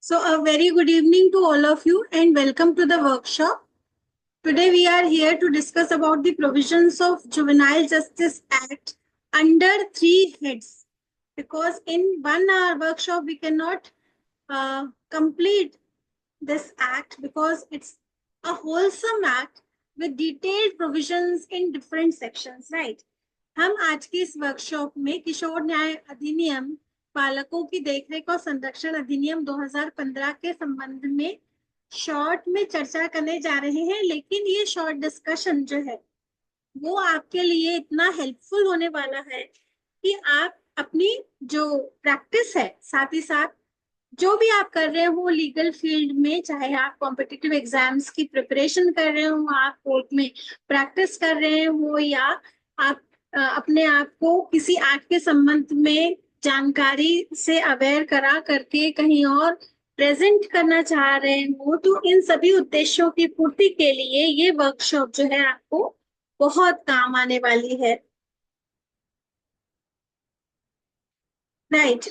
So, a very good evening to all of you and welcome to the workshop. Today, we are here to discuss about the provisions of Juvenile Justice Act under three heads. Because in 1 hour workshop, we cannot complete this act because it's a wholesome act with detailed provisions in different sections, right? हम आज की इस workshop में किशोर न्याय अधिनियम बालकों की देखरेख और संरक्षण अधिनियम 2015 के संबंध में शॉर्ट में चर्चा करने जा रहे हैं। लेकिन ये शॉर्ट डिस्कशन जो है वो आपके लिए इतना हेल्पफुल होने वाला है कि आप अपनी जो प्रैक्टिस है, साथ ही साथ जो भी आप कर रहे हो लीगल फील्ड में, चाहे आप कॉम्पिटिटिव एग्जाम्स की प्रिपरेशन कर रहे हो, आप कोर्ट में प्रैक्टिस कर रहे हो, या आप अपने आप को किसी एक्ट के संबंध में जानकारी से अवेयर करा करके कहीं और प्रेजेंट करना चाह रहे हो, तो इन सभी उद्देश्यों की पूर्ति के लिए ये वर्कशॉप जो है आपको बहुत काम आने वाली है, राइट।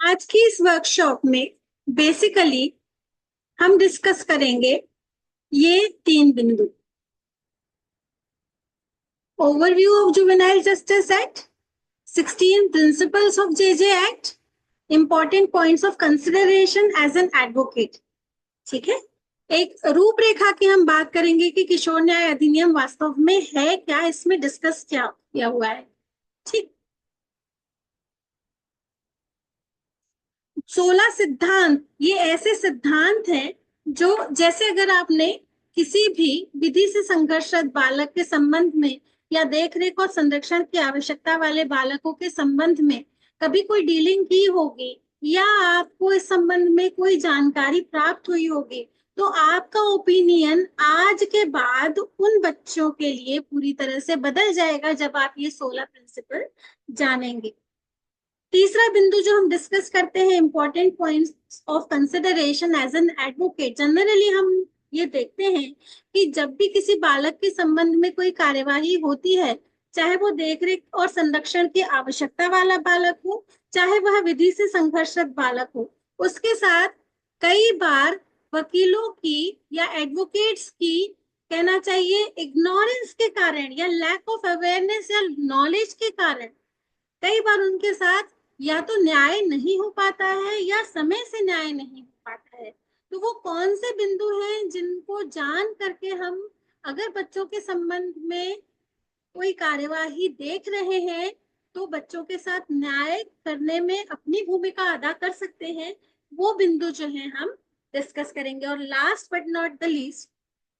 आज की इस वर्कशॉप में बेसिकली हम डिस्कस करेंगे ये तीन बिंदु: overview of juvenile justice act, 16 principles of JJ act, important points of consideration as an advocate. ठीक है, एक रूपरेखा की हम बात करेंगे कि किशोर न्याय अधिनियम वास्तव में है क्या, इसमें डिस्कस क्या किया हुआ है। ठीक, 16 सिद्धांत ये ऐसे सिद्धांत हैं जो, जैसे अगर आपने किसी भी विधि से संघर्षरत बालक के संबंध में या देखरेख और संरक्षण की आवश्यकता वाले बालकों के संबंध में कभी कोई डीलिंग की होगी या आपको इस संबंध में कोई जानकारी प्राप्त हुई होगी, तो आपका ओपिनियन आज के बाद उन बच्चों के लिए पूरी तरह से बदल जाएगा जब आप ये 16 प्रिंसिपल जानेंगे। तीसरा बिंदु जो हम डिस्कस करते हैं, important points of consideration as an advocate. Generally हम ये देखते हैं कि जब भी किसी बालक के संबंध में कोई कार्यवाही होती है, चाहे वो देखरेख और संरक्षण की आवश्यकता वाला बालक हो, चाहे वह विधि से संघर्षरत बालक हो, उसके साथ कई बार वकीलों की या एडवोकेट्स की, कहना चाहिए, इग्नोरेंस के कारण या लैक ऑफ अवेयरनेस या नॉलेज के कारण कई बार उनके साथ या तो न्याय नहीं हो पाता है या समय से न्याय नहीं हो पाता है। तो वो कौन से बिंदु हैं जिनको जान करके हम, अगर बच्चों के संबंध में कोई कार्यवाही देख रहे हैं, तो बच्चों के साथ न्याय करने में अपनी भूमिका अदा कर सकते हैं, वो बिंदु जो है हम डिस्कस करेंगे। और last but not the least,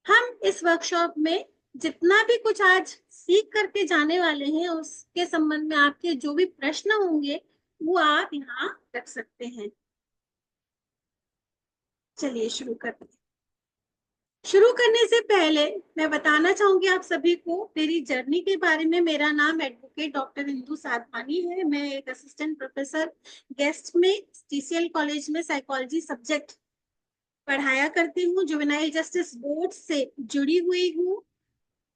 हम इस वर्कशॉप में जितना भी कुछ आज सीख करके जाने वाले हैं उसके संबंध में आपके जो भी प्रश्न होंगे वो आप यहाँ रख सकते हैं। चलिए शुरू करते हैं। शुरू करने से पहले मैं बताना चाहूंगी आप सभी को मेरी जर्नी के बारे में। मेरा नाम एडवोकेट डॉक्टर इंदु साधवानी है। मैं एक असिस्टेंट प्रोफेसर गेस्ट में टीसीएल कॉलेज में साइकोलॉजी सब्जेक्ट पढ़ाया करती हूँ। जुवेनाइल जस्टिस बोर्ड से जुड़ी हुई हूँ।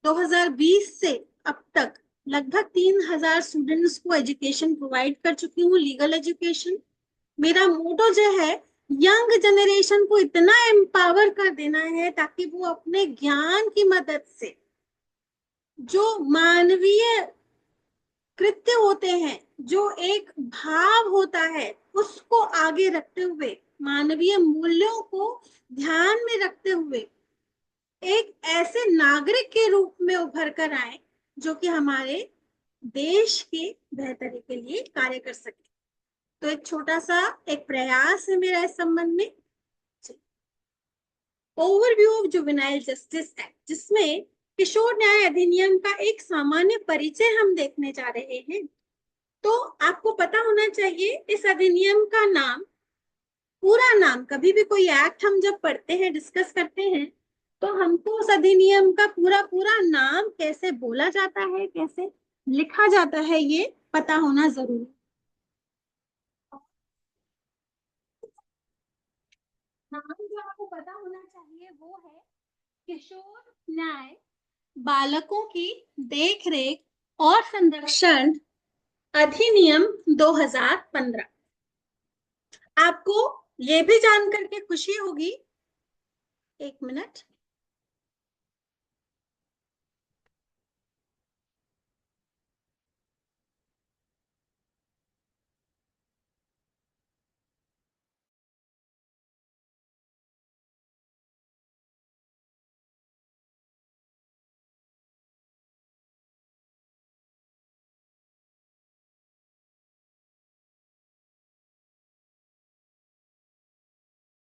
2020 से अब तक लगभग 3000 स्टूडेंट्स को एजुकेशन प्रोवाइड कर चुकी हूँ, लीगल एजुकेशन। मेरा मोटो जो है, यंग जनरेशन को इतना एम्पावर कर देना है ताकि वो अपने ज्ञान की मदद से जो मानवीय कृत्य होते हैं, जो एक भाव होता है, उसको आगे रखते हुए, मानवीय मूल्यों को ध्यान में रखते हुए एक ऐसे नागरिक के रूप में उभर कर आए जो कि हमारे देश के बेहतरी के लिए कार्य कर सके। तो एक छोटा सा एक प्रयास है मेरा इस संबंध में। Overview of juvenile justice act, जिसमें किशोर न्याय अधिनियम का एक सामान्य परिचय हम देखने जा रहे हैं। तो आपको पता होना चाहिए इस अधिनियम का नाम, पूरा नाम, कभी भी कोई एक्ट हम जब पढ़ते हैं, डिस्कस करते हैं, तो हमको उस अधिनियम का पूरा पूरा नाम कैसे बोला जाता है, कैसे लिखा जाता है, ये पता होना जरूरी। नाम जो आपको पता होना चाहिए वो है किशोर न्याय बालकों की देखरेख और संरक्षण अधिनियम 2015। आपको ये भी जान करके खुशी होगी, एक मिनट,